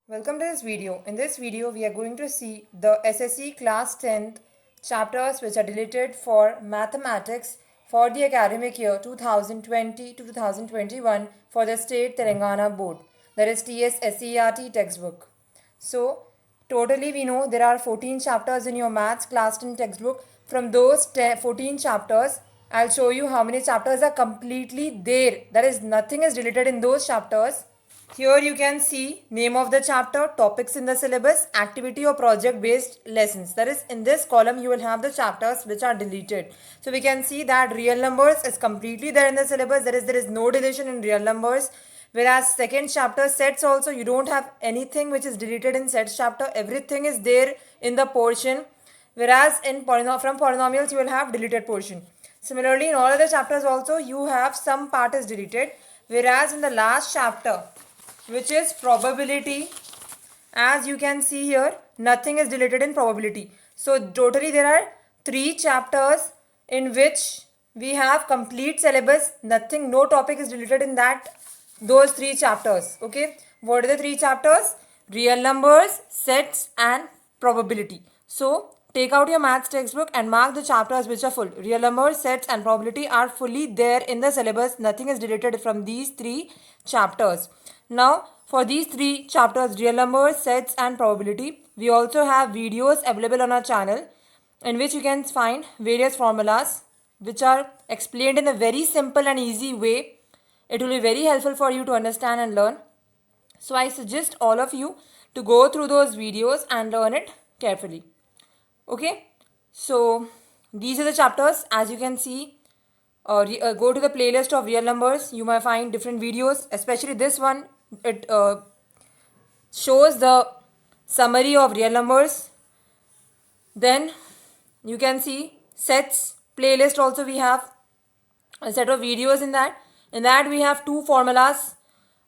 Welcome to this video. In this video, we are going to see the SSC Class 10th chapters which are deleted for mathematics for the academic year 2020 to 2021 for the State Telangana Board, that is TSSCERT textbook. So, totally we know there are 14 chapters in your maths class 10 textbook. From those 14 chapters, I'll show you how many chapters are completely there. That is, nothing is deleted in those chapters. Here you can see name of the chapter, topics in the syllabus, activity or project based lessons. That is, in this column you will have the chapters which are deleted. So we can see that real numbers is completely there in the syllabus. That is, there is no deletion in real numbers. Whereas second chapter sets also, you don't have anything which is deleted in sets chapter. Everything is there in the portion. Whereas in from polynomials you will have deleted portion. Similarly, in all other chapters also you have some part is deleted. Whereas in the last chapter, which is probability, as you can see here, nothing is deleted in probability. So totally there are 3 chapters in which we have complete syllabus. Nothing, no topic is deleted in those 3 chapters. Okay, what are the 3 chapters? Real numbers, sets and probability. So take out your maths textbook and mark the chapters which are full. Real numbers, sets and probability are fully there in the syllabus. Nothing is deleted from these 3 chapters. Now, for these 3 chapters, real numbers, sets and probability, we also have videos available on our channel in which you can find various formulas which are explained in a very simple and easy way. It will be very helpful for you to understand and learn. So I suggest all of you to go through those videos and learn it carefully. Okay, so these are the chapters. As you can see, go to the playlist of real numbers. You might find different videos, especially this one. It shows the summary of real numbers. Then you can see sets playlist also. We have a set of videos in that. In that we have 2 formulas.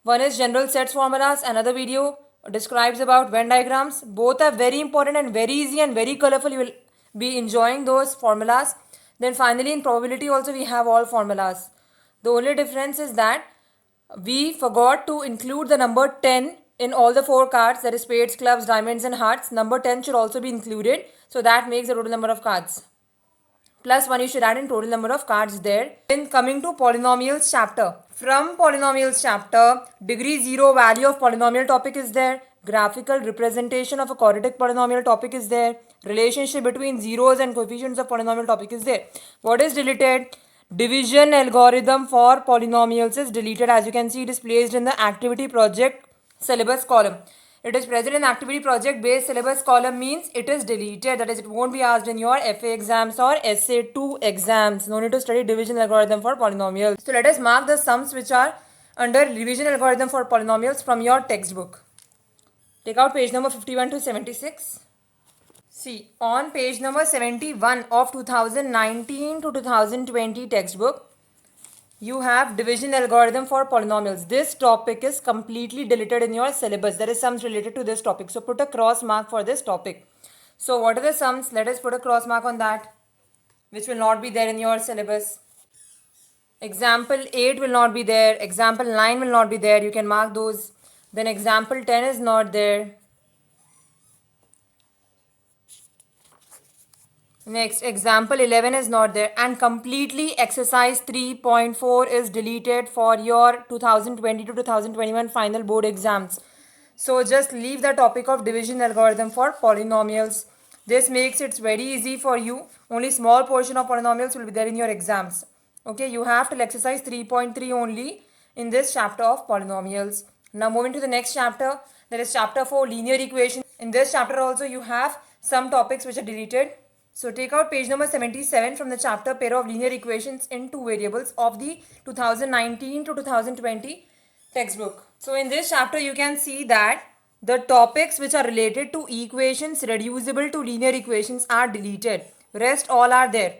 One is general sets formulas. Another video describes about Venn diagrams. Both are very important and very easy and very colorful. You will be enjoying those formulas. Then finally in probability also we have all formulas. The only difference is that we forgot to include the number 10 in all the 4 cards, that is spades, clubs, diamonds and hearts. Number 10 should also be included. So that makes the total number of cards. Plus 1 you should add in total number of cards there. Then coming to polynomials chapter. From polynomials chapter, degree 0 value of polynomial topic is there. Graphical representation of a quadratic polynomial topic is there. Relationship between zeros and coefficients of polynomial topic is there. What is deleted? Division algorithm for polynomials is deleted. As you can see, it is placed in the activity project syllabus column. It is present in activity project based syllabus column means it is deleted. That is, it won't be asked in your FA exams or SA2 exams. No need to study division algorithm for polynomials. So let us mark the sums which are under division algorithm for polynomials from your textbook. Take out page number 51 to 76. See, on page number 71 of 2019 to 2020 textbook, you have division algorithm for polynomials. This topic is completely deleted in your syllabus. There is sums related to this topic. So put a cross mark for this topic. So what are the sums? Let us put a cross mark on that, which will not be there in your syllabus. Example 8 will not be there. Example 9 will not be there. You can mark those. Then example 10 is not there. Next, example 11 is not there, and completely exercise 3.4 is deleted for your 2020 to 2021 final board exams. So just leave the topic of division algorithm for polynomials. This makes it very easy for you. Only small portion of polynomials will be there in your exams. Okay, you have till exercise 3.3 only in this chapter of polynomials. Now moving to the next chapter, there is chapter 4, linear equations. In this chapter also you have some topics which are deleted. So take out page number 77 from the chapter pair of linear equations in 2 variables of the 2019 to 2020 textbook. So in this chapter you can see that the topics which are related to equations reducible to linear equations are deleted. Rest all are there.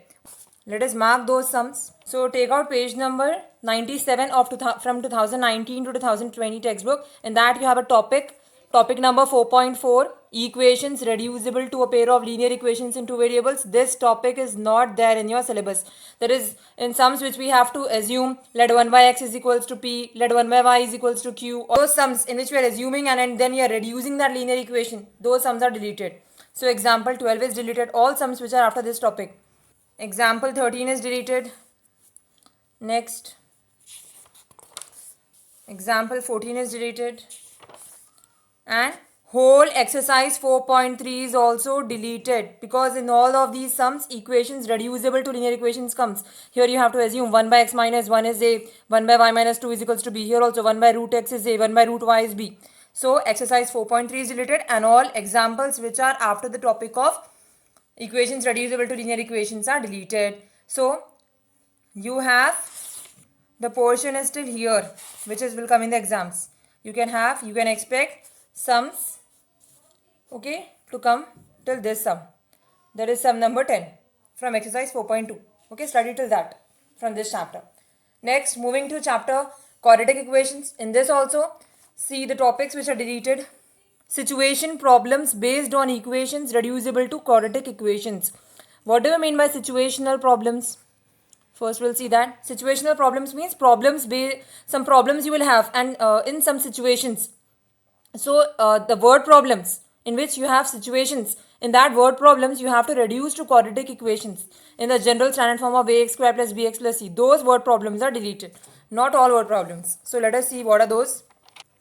Let us mark those sums. So take out page number 97 of from 2019 to 2020 textbook. In that you have a topic Topic number 4.4, equations reducible to a pair of linear equations in two variables. This topic is not there in your syllabus. There is in sums which we have to assume let 1 by x is equals to p, let 1 by y is equals to q. Those sums in which we are assuming and then we are reducing that linear equation, those sums are deleted. So example 12 is deleted. All sums which are after this topic. Example 13 is deleted. Next. Example 14 is deleted. And whole exercise 4.3 is also deleted because in all of these sums equations reducible to linear equations comes. Here you have to assume 1 by x minus 1 is a, 1 by y minus 2 is equals to b. Here also 1 by root x is a, 1 by root y is b. So exercise 4.3 is deleted and all examples which are after the topic of equations reducible to linear equations are deleted. So you have the portion is still here which will come in the exams. You can expect sums, okay, to come till this sum. That is sum number 10 from exercise 4.2. Okay, study till that from this chapter. Next, moving to chapter quadratic equations. In this also, see the topics which are deleted. Situation problems based on equations reducible to quadratic equations. What do you mean by situational problems? First, we'll see that. Situational problems means some problems you will have and in some situations. So the word problems in which you have situations, in that word problems you have to reduce to quadratic equations in the general standard form of ax square plus bx plus c. Those word problems are deleted, not all word problems. So let us see what are those.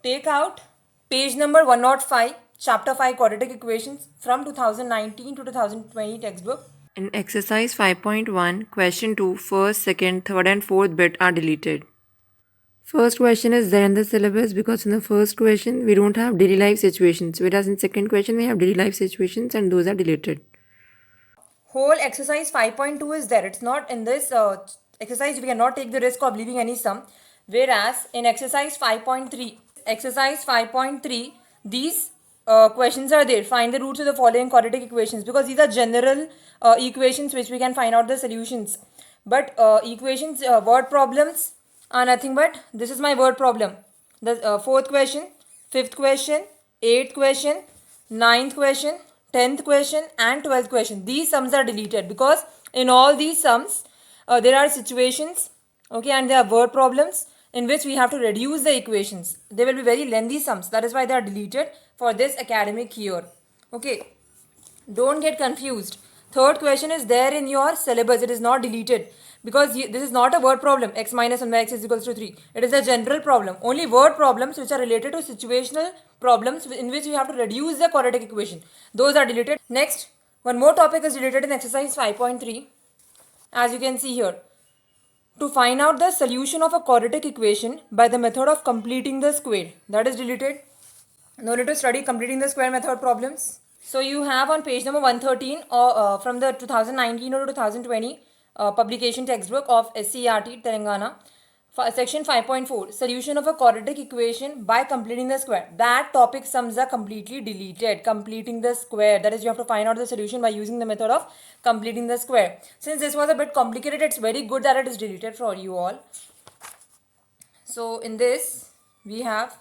Take out page number 105, chapter 5 quadratic equations from 2019 to 2020 textbook. In exercise 5.1, question 2, first, second, third and fourth bit are deleted. First question is there in the syllabus because in the first question we don't have daily life situations, whereas in second question we have daily life situations and those are deleted. Whole exercise 5.2 is there. It's not in this exercise we cannot take the risk of leaving any sum. Whereas in exercise 5.3, these questions are there. Find the roots of the following quadratic equations because these are general equations which we can find out the solutions. But equations, word problems are nothing but this is my word problem. The fourth question, fifth question, eighth question, ninth question, 10th question and 12th question. These sums are deleted because in all these sums there are situations, okay, and there are word problems in which we have to reduce the equations. They will be very lengthy sums. That is why they are deleted for this academic year. Okay, don't get confused. Third question is there in your syllabus. It is not deleted because this is not a word problem. X minus 1 by x is equals to 3. It is a general problem. Only word problems which are related to situational problems in which you have to reduce the quadratic equation. Those are deleted. Next, one more topic is deleted in exercise 5.3. As you can see here. To find out the solution of a quadratic equation by the method of completing the square. That is deleted. No need to study completing the square method problems. So you have on page number 113 from the 2019 or 2020 publication textbook of SCERT Telangana, section 5.4, solution of a quadratic equation by completing the square. That topic sums are completely deleted. Completing the square, that is you have to find out the solution by using the method of completing the square. Since this was a bit complicated, it's very good that it is deleted for you all. So in this we have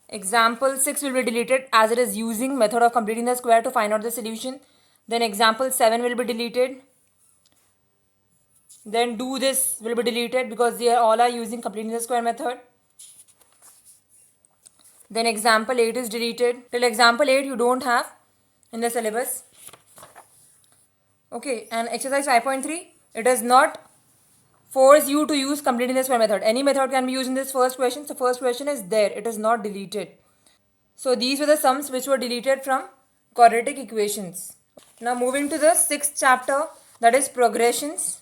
example 6 will be deleted as it is using method of completing the square to find out the solution. Then example 7 will be deleted. Then do this will be deleted because they all are using completing the square method. Then example 8 is deleted. Till example 8 you don't have in the syllabus. Okay, and exercise 5.3, it does not force you to use completing the square method. Any method can be used in this first question. So first question is there. It is not deleted. So these were the sums which were deleted from quadratic equations. Now moving to the 6th chapter, that is progressions.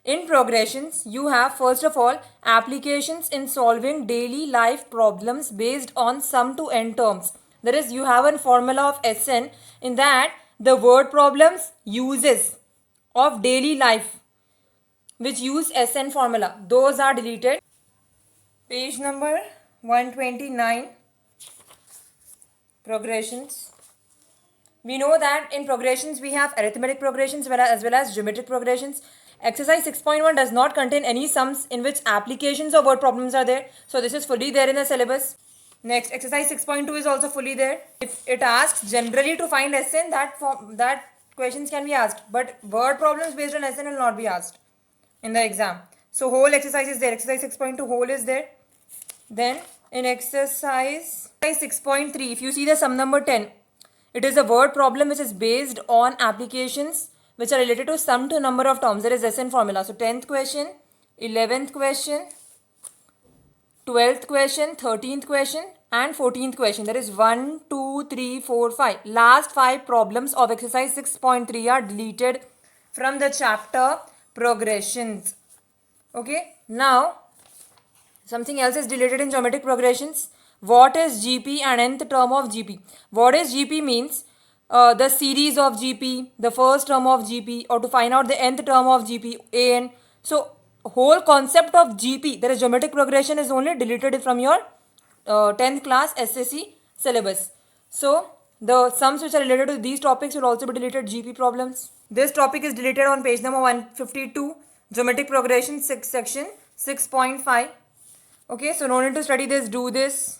In progressions, you have first of all applications in solving daily life problems based on sum to n terms. That is, you have a formula of Sn in that the word problems uses of daily life which use Sn formula. Those are deleted. Page number 129, progressions. We know that in progressions we have arithmetic progressions as well as geometric progressions. Exercise 6.1 does not contain any sums in which applications of word problems are there. So this is fully there in the syllabus. Next, exercise 6.2 is also fully there. If it asks generally to find SN, that questions can be asked, but word problems based on SN will not be asked in the exam. So whole exercise is there. Exercise 6.2 whole is there. Then in exercise 6.3, if you see the sum number 10, it is a word problem which is based on applications which are related to sum to number of terms. There is SN formula. So 10th question, 11th question, 12th question, 13th question and 14th question. There is 1, 2, 3, 4, 5. Last 5 problems of exercise 6.3 are deleted from the chapter progressions. Okay. Now, something else is deleted in geometric progressions. What is GP and nth term of GP? What is GP means the series of GP, the first term of GP, or to find out the nth term of GP, AN. So, whole concept of GP, that is geometric progression, is only deleted from your 10th class SSC syllabus. So, the sums which are related to these topics will also be deleted, GP problems. This topic is deleted on page number 152, geometric progression section 6.5. Okay, so no need to study this, do this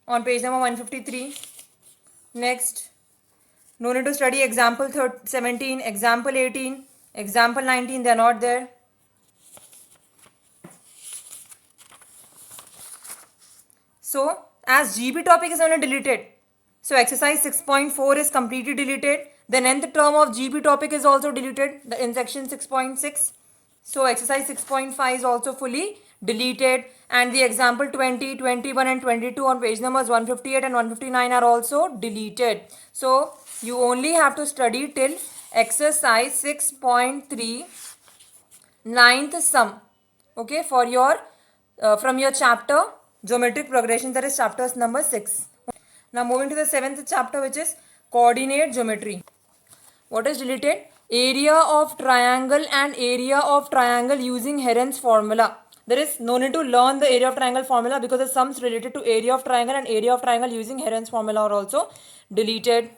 on page number 153. Next, no need to study example 17, example 18, example 19, they are not there. So, as GB topic is only deleted, so exercise 6.4 is completely deleted. The nth term of GB topic is also deleted in section 6.6. So, exercise 6.5 is also fully deleted, and the example 20, 21 and 22 on page numbers 158 and 159 are also deleted. So, you only have to study till exercise 6.3 ninth sum, okay, for your from your chapter geometric progression, that is chapters number 6. Now moving to the 7th chapter, which is coordinate geometry. What is deleted? Area of triangle and area of triangle using Heron's formula. There is no need to learn the area of triangle formula because the sums related to area of triangle and area of triangle using Heron's formula are also deleted.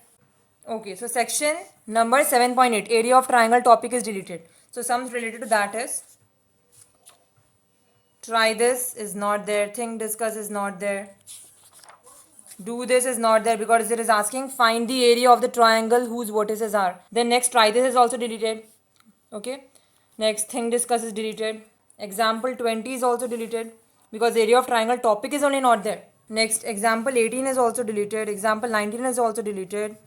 Okay, so section number 7.8, area of triangle topic is deleted. So sums related to that is try this is not there, think, discuss is not there, do this is not there because it is asking find the area of the triangle whose vertices are. Then next, try this is also deleted. Okay, next, think, discuss is deleted. Example 20 is also deleted because area of triangle topic is only not there. Next, example 18 is also deleted. Example 19 is also deleted.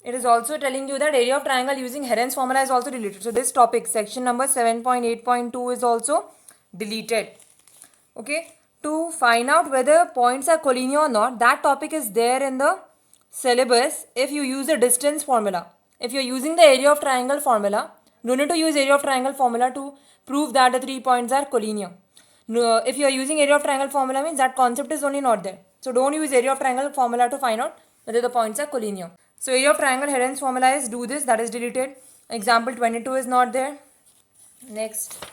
It is also telling you that area of triangle using Heron's formula is also deleted. So this topic, section number 7.8.2 is also deleted. Okay, to find out whether points are collinear or not, that topic is there in the syllabus if you use the distance formula. If you are using the area of triangle formula, no need to use area of triangle formula to prove that the 3 points are collinear. No, if you are using area of triangle formula, means that concept is only not there. So don't use area of triangle formula to find out whether the points are collinear. So area of triangle Heron's formula is do this, that is deleted. Example 22 is not there. Next,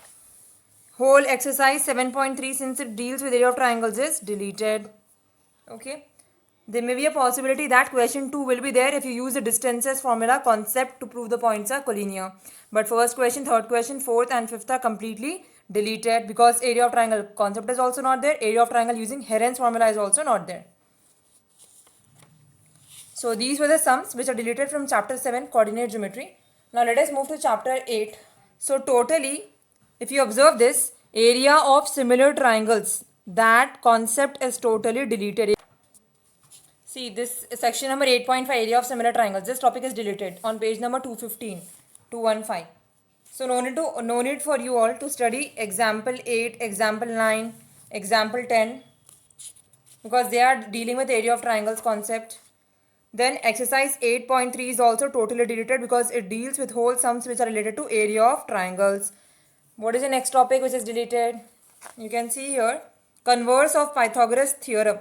whole exercise 7.3, since it deals with area of triangles, is deleted. Okay, there may be a possibility that question 2 will be there if you use the distances formula concept to prove the points are collinear. But first question, third question, fourth and fifth are completely deleted because area of triangle concept is also not there. Area of triangle using Heron's formula is also not there. So these were the sums which are deleted from chapter 7, coordinate geometry. Now let us move to chapter 8. So totally, if you observe this, area of similar triangles, that concept is totally deleted. See this section number 8.5, area of similar triangles. This topic is deleted on page number 215, 215. So no need for you all to study example 8, example 9, example 10 because they are dealing with area of triangles concept. Then exercise 8.3 is also totally deleted because it deals with whole sums which are related to area of triangles. What is the next topic which is deleted? You can see here, converse of Pythagoras theorem.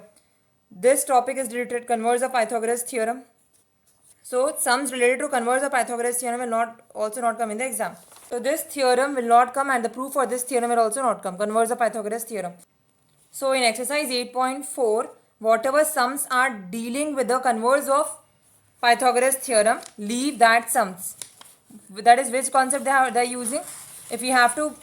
This topic is deleted, converse of Pythagoras theorem. So sums related to converse of Pythagoras theorem will also not come in the exam. So this theorem will not come and the proof for this theorem will also not come, converse of Pythagoras theorem. So in exercise 8.4, whatever sums are dealing with the converse of Pythagoras theorem, leave that sums. That is which concept they are using. If you have to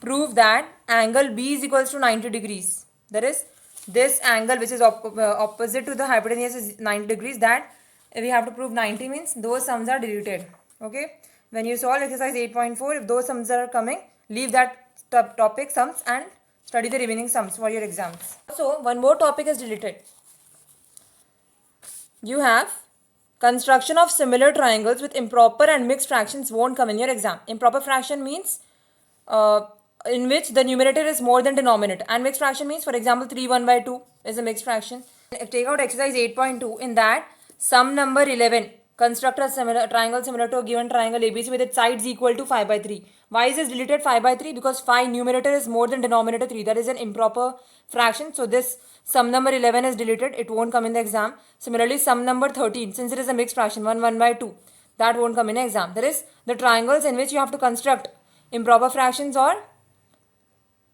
prove that angle B is equals to 90 degrees, that is this angle which is opposite to the hypotenuse is 90 degrees, that we have to prove 90 means those sums are deleted. Okay, when you solve exercise 8.4, if those sums are coming, leave that topic sums and study the remaining sums for your exams. So one more topic is deleted. You have construction of similar triangles with improper and mixed fractions won't come in your exam. Improper fraction means in which the numerator is more than denominator, and mixed fraction means, for example, 3 1 by 2 is a mixed fraction. Take out exercise 8.2. In that, sum number 11, construct a similar triangle similar to a given triangle ABC with its sides equal to 5 by 3. Why is this deleted 5 by 3? Because 5 numerator is more than denominator 3. That is an improper fraction. So this sum number 11 is deleted. It won't come in the exam. Similarly, sum number 13, since it is a mixed fraction, 1 1 by 2, that won't come in the exam. That is the triangles in which you have to construct improper fractions or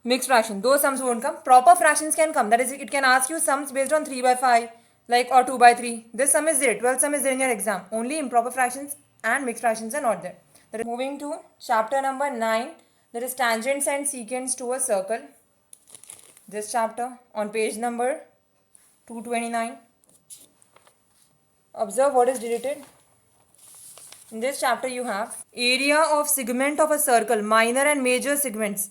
mixed fraction. Those sums won't come. Proper fractions can come. That is, it can ask you sums based on 3 by 5, like, or 2 by 3. This sum is there. 12 sum is there in your exam. Only improper fractions and mixed fractions are not there. That is, moving to chapter number 9. That is tangents and secants to a circle. This chapter on page number 229. Observe what is deleted. In this chapter you have area of segment of a circle, minor and major segments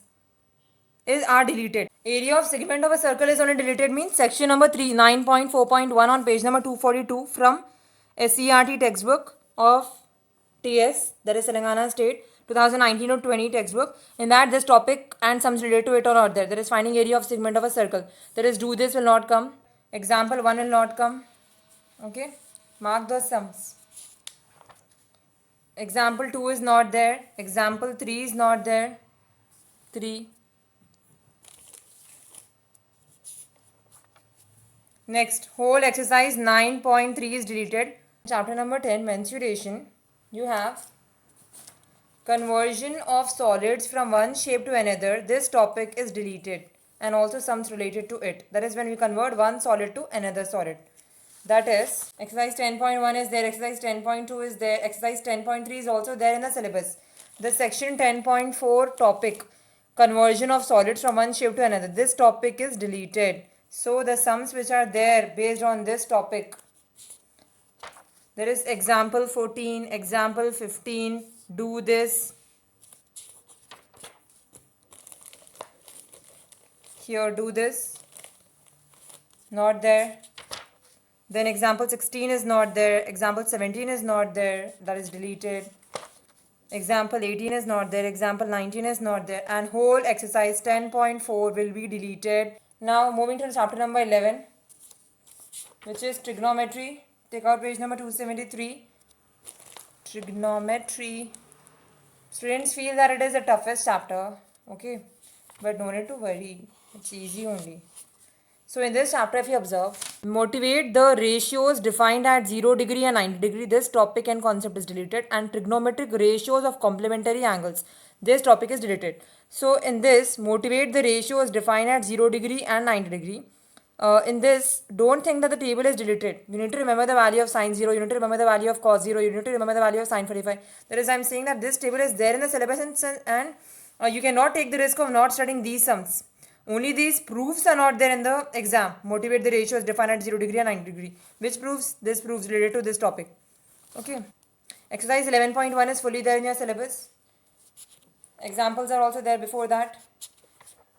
are deleted. Area of segment of a circle is only deleted means section number 3, 9.4.1 on page number 242 from SCRT textbook of TS, that is Telangana State 2019-20 textbook. In that, this topic and sums related to it are not there. There is finding area of segment of a circle. There is do this will not come. Example 1 will not come. Okay, mark those sums. Example 2 is not there. Example 3 is not there. 3. Next, whole exercise 9.3 is deleted. Chapter number 10, mensuration. You have conversion of solids from one shape to another. This topic is deleted, and also sums related to it. That is when we convert one solid to another solid. That is, exercise 10.1 is there, exercise 10.2 is there, exercise 10.3 is also there in the syllabus. The section 10.4 topic, conversion of solids from one shape to another. This topic is deleted. So the sums which are there based on this topic, there is example 14, example 15, do this. Here, do this. Not there. Then example 16 is not there. Example 17 is not there. That is deleted. Example 18 is not there. Example 19 is not there. And whole exercise 10.4 will be deleted. Now moving to chapter number 11, which is trigonometry. Take out page number 273. Trigonometry. Students feel that it is the toughest chapter. Okay. But no need to worry. It's easy only. So in this chapter, if you observe, motivate the ratios defined at 0 degree and 90 degree. This topic and concept is deleted. And trigonometric ratios of complementary angles. This topic is deleted. So in this, motivate the ratios defined at 0 degree and 90 degree. In this, don't think that the table is deleted. You need to remember the value of sine 0. You need to remember the value of cos 0. You need to remember the value of sine 45. That is, I am saying that this table is there in the syllabus, and you cannot take the risk of not studying these sums. Only these proofs are not there in the exam. Motivate the ratios defined at 0 degree and 90 degree. Which proofs? This proves related to this topic. Okay. Exercise 11.1 is fully there in your syllabus. Examples are also there before that.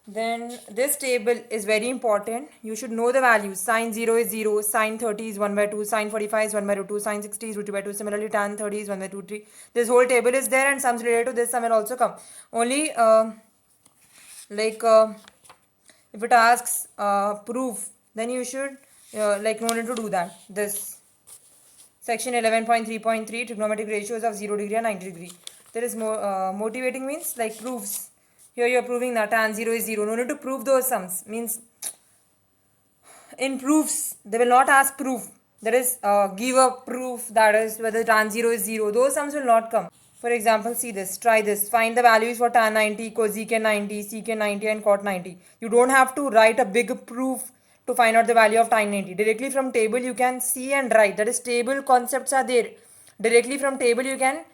Then this table is very important. You should know the values. Sine 0 is 0, sine 30 is 1 by 2, sine 45 is 1 by root 2, sine 60 is root 2 by 2. Similarly, tan 30 is 1 by 2, 3. This whole table is there, and sums related to this sum will also come. Only if it asks proof, then you should no need to do that. This section 11.3.3, trigonometric ratios of 0 degree and 90 degree. There is more motivating means like proofs. Here you are proving that tan 0 is 0. No need to prove those sums. Means in proofs, they will not ask proof. That is, give a proof, that is whether tan 0 is 0. Those sums will not come. For example, see this. Try this. Find the values for tan 90, cosecant 90, secant 90 and cot 90. You don't have to write a big proof to find out the value of tan 90. Directly from table you can see and write. That is, table concepts are there. Directly from table you can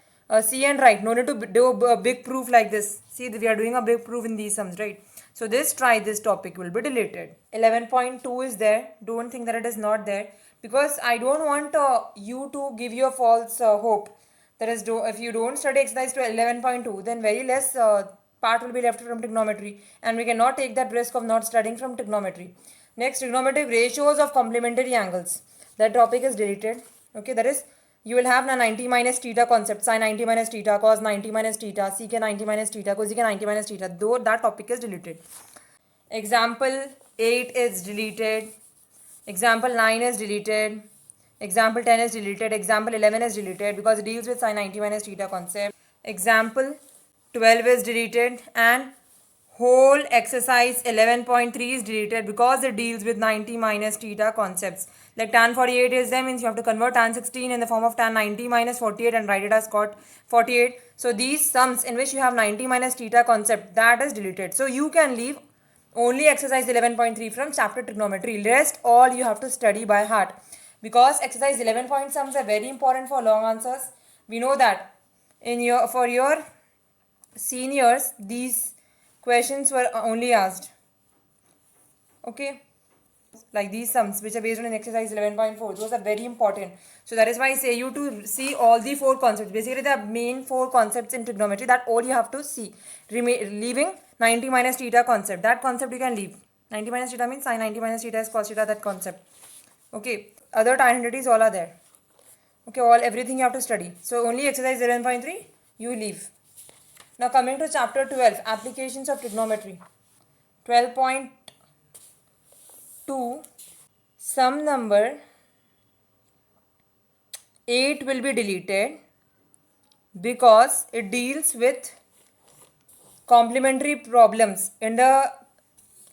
see and write. No need to do a big proof like this. See, we are doing a big proof in these sums, right? So this topic will be deleted. 11.2 is there. Don't think that it is not there, because I don't want you to give you a false hope. That is, if you don't study exercise to 11.2, then very less part will be left from trigonometry, and we cannot take that risk of not studying from trigonometry. Next, trigonometric ratios of complementary angles. That topic is deleted. Okay, that is, you will have the 90 minus theta concept, sin 90 minus theta, cos 90 minus theta, sec 90 minus theta, cosec 90 minus theta. Though that topic is deleted. Example 8 is deleted. Example 9 is deleted. Example 10 is deleted. Example 11 is deleted because it deals with sin 90 minus theta concept. Example 12 is deleted, and whole exercise 11.3 is deleted because it deals with 90 minus theta concepts. Like tan 48 is there, means you have to convert tan 16 in the form of tan 90 minus 48 and write it as cot 48. So these sums in which you have 90 minus theta concept, that is deleted. So you can leave only exercise 11.3 from chapter trigonometry. Rest all you have to study by heart, because exercise 11 point sums are very important for long answers. We know that for your seniors these questions were only asked. Okay, like these sums which are based on exercise 11.4, those are very important. So that is why I say you to see all the four concepts. Basically the main four concepts in trigonometry, that all you have to see, leaving 90 minus theta concept. That concept you can leave. 90 minus theta means sin 90 minus theta is cos theta, that concept. Okay, other tan identities all are there. Okay, everything you have to study. So only exercise 11.3 you leave. Now coming to chapter 12, applications of trigonometry. 12.2, sum number 8 will be deleted because it deals with complementary problems. In the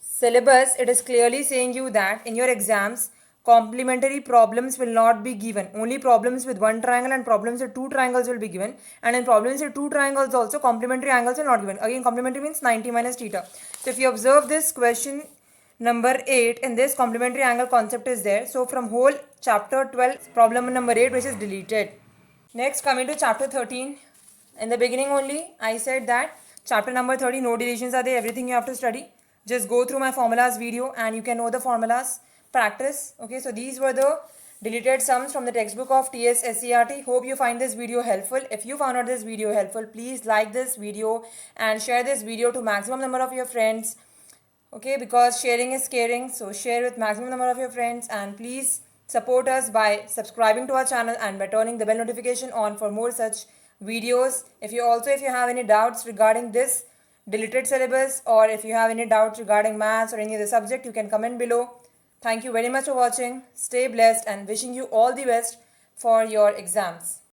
syllabus, it is clearly saying you that in your exams, complementary problems will not be given. Only problems with one triangle and problems with two triangles will be given. And in problems with two triangles also, complementary angles are not given. Again, complementary means 90 minus theta. So if you observe this question number 8, in this complementary angle concept is there. So from whole chapter 12, problem number 8, which is deleted. Next, coming to chapter 13. In the beginning only, I said that chapter number 30, no deletions are there. Everything you have to study. Just go through my formulas video and you can know the formulas. Practice. Okay, so these were the deleted sums from the textbook of TS SCRT. Hope you find this video helpful. If you found out this video helpful, please like this video and share this video to maximum number of your friends. Okay, because sharing is caring. So share with maximum number of your friends, and please support us by subscribing to our channel and by turning the bell notification on for more such videos. If you have any doubts regarding this deleted syllabus, or if you have any doubts regarding maths or any other subject, you can comment below. Thank you very much for watching. Stay blessed and wishing you all the best for your exams.